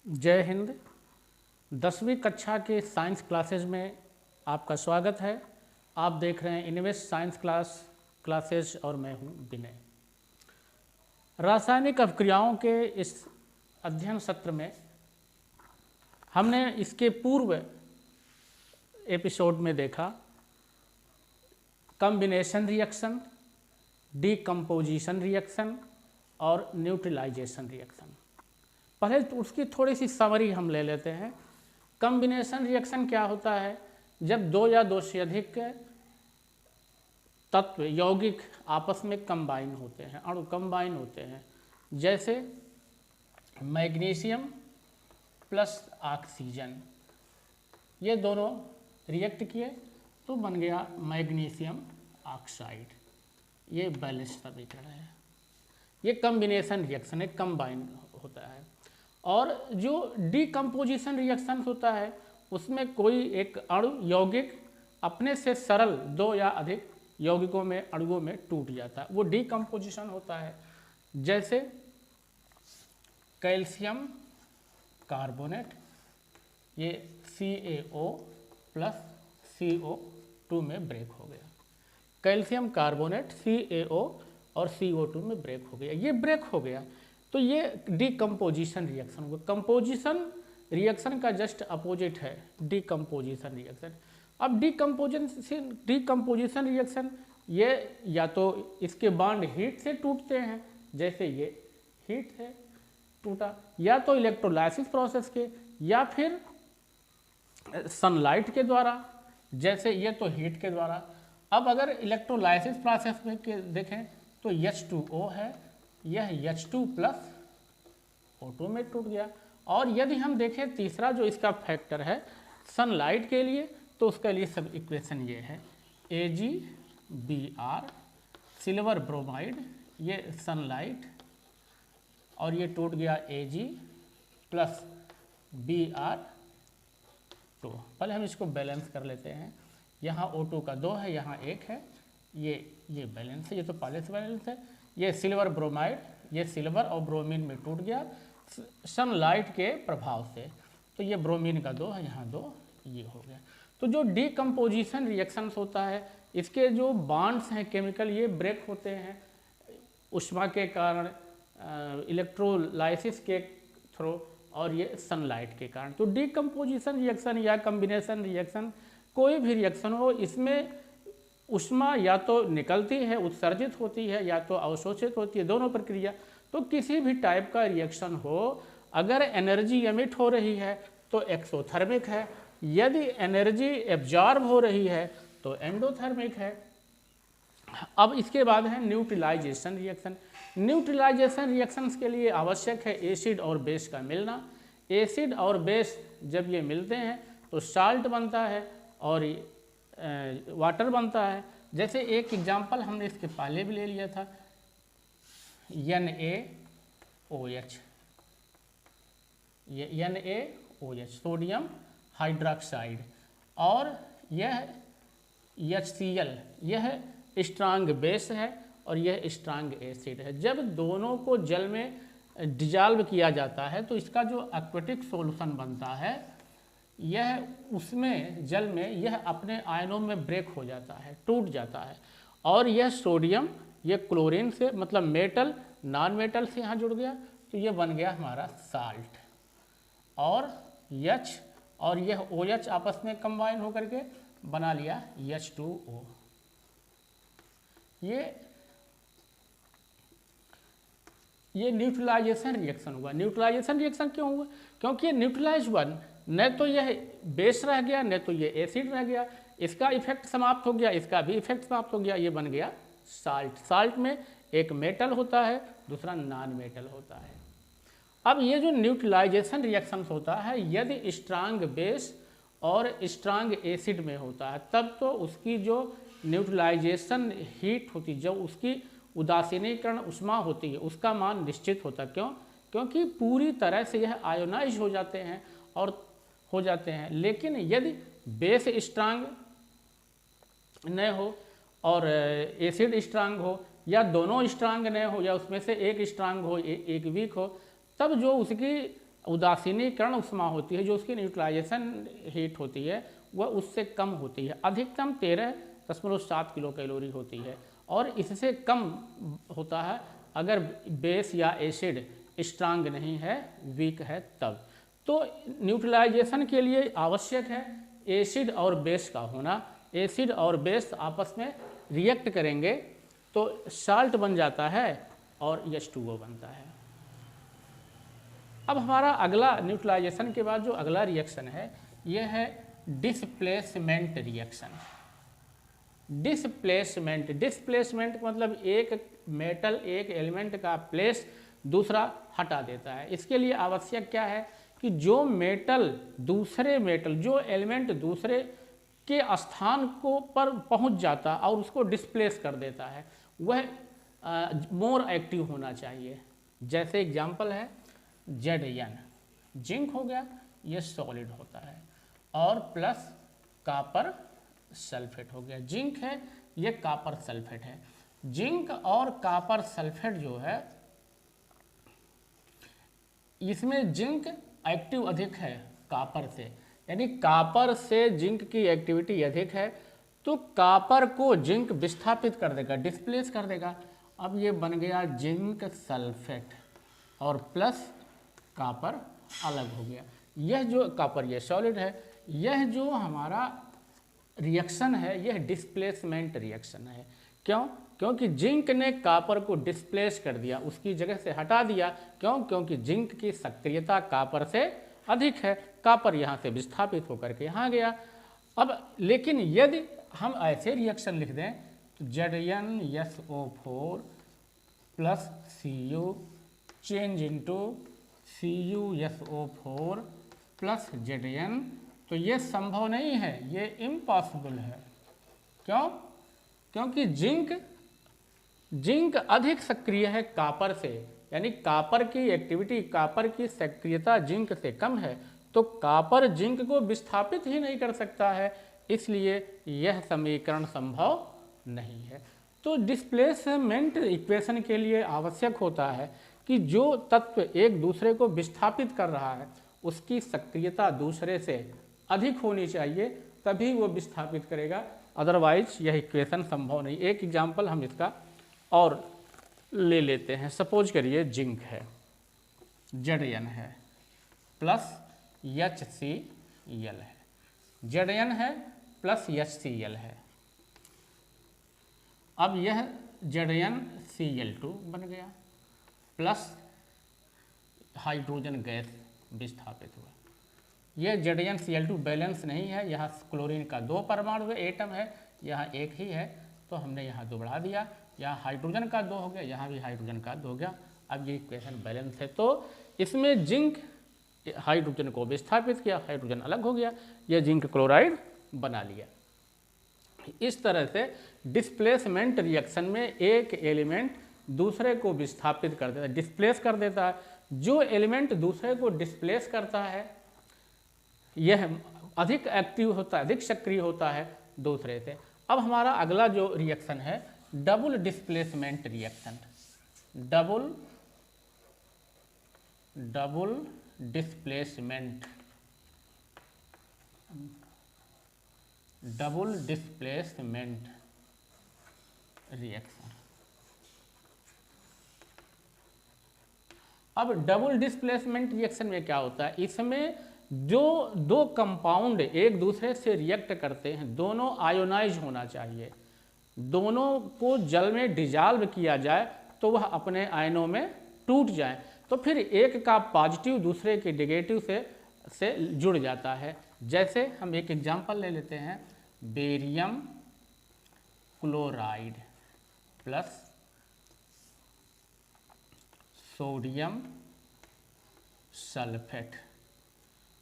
जय हिंद। 10वीं कक्षा के साइंस क्लासेज में आपका स्वागत है। आप देख रहे हैं इन्वेस्ट साइंस क्लासेज और मैं हूं विनय। रासायनिक अभिक्रियाओं के इस अध्ययन सत्र में हमने इसके पूर्व एपिसोड में देखा कॉम्बिनेशन रिएक्शन, डीकम्पोजिशन रिएक्शन और न्यूट्रलाइजेशन रिएक्शन। पहले तो उसकी थोड़ी सी समरी हम ले लेते हैं। कॉम्बिनेशन रिएक्शन क्या होता है? जब दो या दो से अधिक तत्व यौगिक आपस में कंबाइन होते हैं, अणु कंबाइन होते हैं, जैसे मैग्नीशियम प्लस ऑक्सीजन, ये दोनों रिएक्ट किए तो बन गया मैग्नीशियम ऑक्साइड। ये बैलेंस समीकरण है। ये कॉम्बिनेशन रिएक्शन है, कंबाइन होता है। और जो डीकम्पोजिशन रिएक्शन होता है उसमें कोई एक अणु यौगिक अपने से सरल दो या अधिक यौगिकों में अणुओं में टूट जाता है, वो डीकम्पोजिशन होता है। जैसे कैल्शियम कार्बोनेट, ये CaO प्लस CO2 में ब्रेक हो गया। कैल्शियम कार्बोनेट CaO और CO2 में ब्रेक हो गया। ये ब्रेक हो गया तो ये डीकम्पोजिशन रिएक्शन होगा। कंपोजिशन रिएक्शन का जस्ट अपोजिट है डीकम्पोजिशन रिएक्शन। अब डीकम्पोजिशन रिएक्शन ये या तो इसके बॉन्ड हीट से टूटते हैं, जैसे ये हीट से टूटा, या तो इलेक्ट्रोलाइसिस प्रोसेस के, या फिर सनलाइट के द्वारा, जैसे ये तो हीट के द्वारा। अब अगर इलेक्ट्रोलाइसिस प्रोसेस में देखें तो H2O है, यह H2 प्लस O2 में टूट गया। और यदि हम देखें तीसरा जो इसका फैक्टर है सनलाइट के लिए, तो उसके लिए सब इक्वेशन ये है AgBr, सिल्वर ब्रोमाइड, ये सनलाइट, और ये टूट गया Ag प्लस Br। तो पहले हम इसको बैलेंस कर लेते हैं। यहाँ O2 का 2 है, यहाँ 1 है, ये बैलेंस है, ये तो पहले से बैलेंस है। ये सिल्वर ब्रोमाइड, ये सिल्वर और ब्रोमीन में टूट गया सनलाइट के प्रभाव से, तो ये ब्रोमीन का 2 है, यहाँ 2, ये हो गया। तो जो डीकम्पोजिशन रिएक्शंस होता है, इसके जो बॉन्ड्स हैं केमिकल, ये ब्रेक होते हैं ऊष्मा के कारण, इलेक्ट्रोलाइसिस के थ्रू, और ये सनलाइट के कारण। तो डीकम्पोजिशन रिएक्शन या कॉम्बिनेशन रिएक्शन, कोई भी रिएक्शन हो, इसमें ऊष्मा या तो निकलती है, उत्सर्जित होती है, या तो अवशोषित होती है, दोनों प्रक्रिया। तो किसी भी टाइप का रिएक्शन हो, अगर एनर्जी एमिट हो रही है तो एक्सोथर्मिक है, यदि एनर्जी एब्जॉर्ब हो रही है तो एंडोथर्मिक है। अब इसके बाद है न्यूट्रलाइजेशन रिएक्शन। न्यूट्रलाइजेशन रिएक्शंस के लिए आवश्यक है एसिड और बेस का मिलना। एसिड और बेस जब ये मिलते हैं तो साल्ट बनता है और वाटर बनता है। जैसे एक एग्जांपल हमने इसके पहले भी ले लिया था, NaOH, ये NaOH सोडियम हाइड्रोक्साइड, और यह HCl, यह स्ट्रांग बेस है और यह स्ट्रांग एसिड है। जब दोनों को जल में डिजॉल्व किया जाता है तो इसका जो एक्वेटिक सॉल्यूशन बनता है, यह उसमें जल में यह अपने आयनों में ब्रेक हो जाता है, टूट जाता है, और यह सोडियम ये क्लोरीन से, मतलब मेटल नॉन मेटल से यहाँ जुड़ गया, तो ये बन गया हमारा साल्ट। और H और यह OH आपस में कंबाइन होकर के बना लिया H2O। ये न्यूट्रलाइजेशन रिएक्शन हुआ। न्यूट्रलाइजेशन रिएक्शन क्यों हुआ? क्योंकि ये न्यूट्रलाइज हुआ, न तो यह बेस रह गया, न तो ये एसिड रह गया, इसका इफेक्ट समाप्त हो गया, इसका भी इफेक्ट समाप्त हो गया, ये बन गया साल्ट। साल्ट में एक मेटल होता है, दूसरा नॉन मेटल होता है। अब ये जो न्यूट्रलाइजेशन रिएक्शंस होता है, यदि स्ट्रांग बेस और स्ट्रांग एसिड में होता है, तब तो उसकी जो न्यूट्रलाइजेशन हीट होती है, जब उसकी उदासीनीकरण ऊष्मा होती है, उसका मान निश्चित होता है। क्यों? क्योंकि पूरी तरह से यह आयोनाइज हो जाते हैं और हो जाते हैं। लेकिन यदि बेस स्ट्रांग न हो और एसिड स्ट्रांग हो, या दोनों स्ट्रांग न हो, या उसमें से एक स्ट्रांग हो एक वीक हो, तब जो उसकी उदासीनीकरण उष्मा होती है, जो उसकी न्यूट्रलाइजेशन हीट होती है वह उससे कम होती है। अधिकतम 13.7 किलो कैलोरी होती है और इससे कम होता है अगर बेस या एसिड स्ट्रांग नहीं है, वीक है तब। तो न्यूट्रलाइजेशन के लिए आवश्यक है एसिड और बेस का होना। एसिड और बेस आपस में रिएक्ट करेंगे तो साल्ट बन जाता है और H2O बनता है। अब हमारा अगला न्यूट्रलाइजेशन के बाद जो अगला रिएक्शन है यह है डिस्प्लेसमेंट रिएक्शन। डिस्प्लेसमेंट मतलब एक मेटल एक एलिमेंट का प्लेस दूसरा हटा देता है। इसके लिए आवश्यक क्या है कि जो एलिमेंट दूसरे के स्थान को पर पहुंच जाता और उसको डिस्प्लेस कर देता है वह मोर एक्टिव होना चाहिए। जैसे एग्जांपल है Zn, जिंक हो गया, ये सॉलिड होता है, और प्लस कॉपर सल्फेट हो गया। जिंक है, ये कॉपर सल्फेट है। जिंक और कॉपर सल्फेट जो है इसमें जिंक एक्टिव अधिक है कॉपर से, यानी कॉपर से जिंक की एक्टिविटी अधिक है, तो कॉपर को जिंक विस्थापित कर देगा, डिस्प्लेस कर देगा। अब ये बन गया जिंक सल्फेट और प्लस कॉपर अलग हो गया। यह जो कॉपर ये सॉलिड है, यह जो हमारा रिएक्शन है यह डिस्प्लेसमेंट रिएक्शन है। क्यों? क्योंकि जिंक ने कॉपर को डिस्प्लेस कर दिया, उसकी जगह से हटा दिया। क्यों? क्योंकि जिंक की सक्रियता कॉपर से अधिक है, कॉपर यहाँ से विस्थापित होकर के यहाँ गया। अब लेकिन यदि हम ऐसे रिएक्शन लिख दें तो ZnSO4 plus Cu change into CuSO4 plus Zn, तो ये संभव नहीं है, ये इम्पॉसिबल है। क्यों? क्योंकि जिंक अधिक सक्रिय है कॉपर से, यानी कॉपर की एक्टिविटी, कॉपर की सक्रियता जिंक से कम है, तो कॉपर जिंक को विस्थापित ही नहीं कर सकता है, इसलिए यह समीकरण संभव नहीं है। तो डिस्प्लेसमेंट इक्वेशन के लिए आवश्यक होता है कि जो तत्व एक दूसरे को विस्थापित कर रहा है उसकी सक्रियता दूसरे से अधिक होनी चाहिए, तभी वो विस्थापित करेगा, अदरवाइज यह इक्वेशन संभव नहीं। एक एग्जाम्पल हम इसका और ले लेते हैं। सपोज करिए जिंक है, Zn है प्लस HCl है, Zn है प्लस HCl है। अब यह ZnCl2 बन गया प्लस हाइड्रोजन गैस विस्थापित हुआ। यह ZnCl2 बैलेंस नहीं है, यहाँ क्लोरीन का 2 परमाणु है, एटम है, यहाँ एक ही है, तो हमने यहाँ 2 बढ़ा दिया, यहाँ हाइड्रोजन का 2 हो गया, यहाँ भी हाइड्रोजन का 2 हो गया। अब ये इक्वेशन बैलेंस है, तो इसमें जिंक हाइड्रोजन को विस्थापित किया, हाइड्रोजन अलग हो गया, यह जिंक क्लोराइड बना लिया। इस तरह से डिस्प्लेसमेंट रिएक्शन में एक एलिमेंट दूसरे को विस्थापित कर देता है, डिस्प्लेस कर देता है। जो एलिमेंट दूसरे को डिस्प्लेस करता है यह अधिक एक्टिव होता है, अधिक सक्रिय होता है दूसरे से। अब हमारा अगला जो रिएक्शन है double displacement reaction. Double displacement reaction. अब डबल डिस्प्लेसमेंट रिएक्शन में क्या होता है, इसमें जो 2 कंपाउंड एक दूसरे से रिएक्ट करते हैं दोनों आयोनाइज होना चाहिए, दोनों को जल में डिजॉल्व किया जाए तो वह अपने आयनों में टूट जाए, तो फिर एक का पॉजिटिव दूसरे के नेगेटिव से जुड़ जाता है। जैसे हम एक एग्जांपल ले लेते हैं, barium chloride plus sodium sulphate.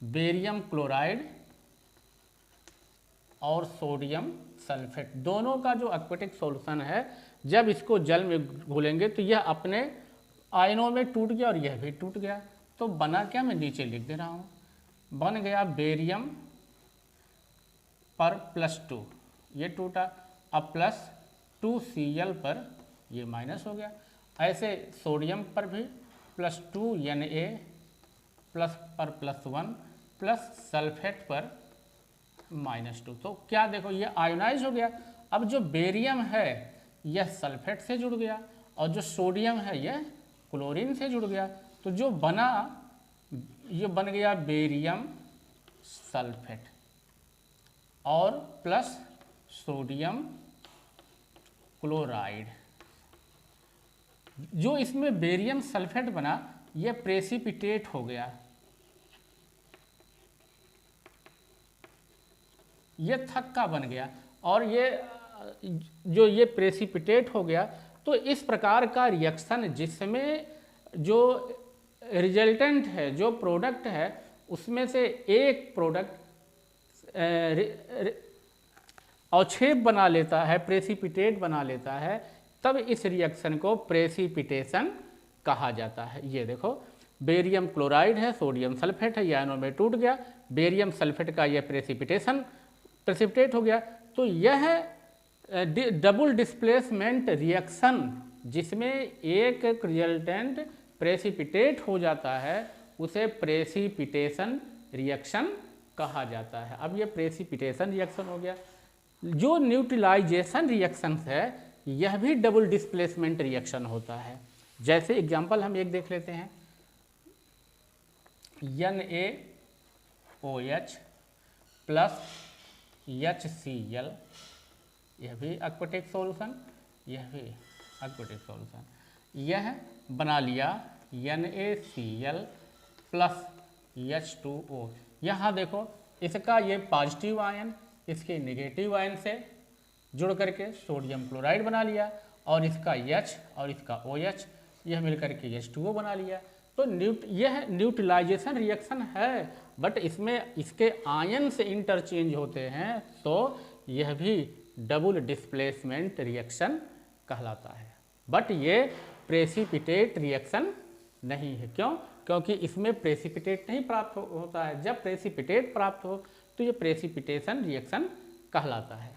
Barium chloride और सोडियम सल्फेट दोनों का जो एक्वेटिक सॉल्यूशन है, जब इसको जल में घोलेंगे तो यह अपने आयनों में टूट गया और यह भी टूट गया। तो बना क्या, मैं नीचे लिख दे रहा हूँ, बन गया बेरियम पर +2, ये टूटा, अब +2Cl पर ये माइनस हो गया। ऐसे सोडियम पर भी +2Na प्लस पर +1 प्लस सल्फेट पर -2। तो क्या देखो ये आयोनाइज हो गया। अब जो बेरियम है यह सल्फेट से जुड़ गया और जो सोडियम है यह क्लोरीन से जुड़ गया। तो जो बना ये बन गया बेरियम सल्फेट और प्लस सोडियम क्लोराइड। जो इसमें बेरियम सल्फेट बना यह प्रेसिपिटेट हो गया, ये थक्का बन गया और ये प्रेसिपिटेट हो गया। तो इस प्रकार का रिएक्शन जिसमें जो रिजल्टेंट है, जो प्रोडक्ट है, उसमें से एक प्रोडक्ट अवक्षेप बना लेता है, प्रेसिपिटेट बना लेता है, तब इस रिएक्शन को प्रेसिपिटेशन कहा जाता है। ये देखो बेरियम क्लोराइड है, सोडियम सल्फेट है, ये आयनों में टूट गया, बेरियम सल्फेट का यह प्रेसिपिटेट हो गया। तो यह डबल डिस्प्लेसमेंट रिएक्शन जिसमें एक रिजल्टेंट प्रेसिपिटेट हो जाता है उसे प्रेसिपिटेशन रिएक्शन कहा जाता है। अब ये प्रेसिपिटेशन रिएक्शन हो गया। जो न्यूट्रलाइजेशन रिएक्शन है यह भी डबल डिस्प्लेसमेंट रिएक्शन होता है। जैसे एग्जांपल हम एक देख लेते हैं, NaOH प्लस HCl, यह भी एक्वेटिक सॉल्यूशन, यह भी एक्वेटिक सॉल्यूशन। यह बना लिया NaCl प्लस H2O। यहाँ देखो इसका ये पॉजिटिव आयन इसके नेगेटिव आयन से जुड़ करके सोडियम क्लोराइड बना लिया और इसका H और इसका OH यह मिलकर के H2O बना लिया। तो यह न्यूट्रलाइजेशन रिएक्शन है, बट इसमें इसके आयन से इंटरचेंज होते हैं, तो यह भी डबल डिस्प्लेसमेंट रिएक्शन कहलाता है। बट ये प्रेसिपिटेट रिएक्शन नहीं है। क्यों? क्योंकि इसमें प्रेसिपिटेट नहीं प्राप्त होता है। जब प्रेसिपिटेट प्राप्त हो तो ये प्रेसिपिटेशन रिएक्शन कहलाता है।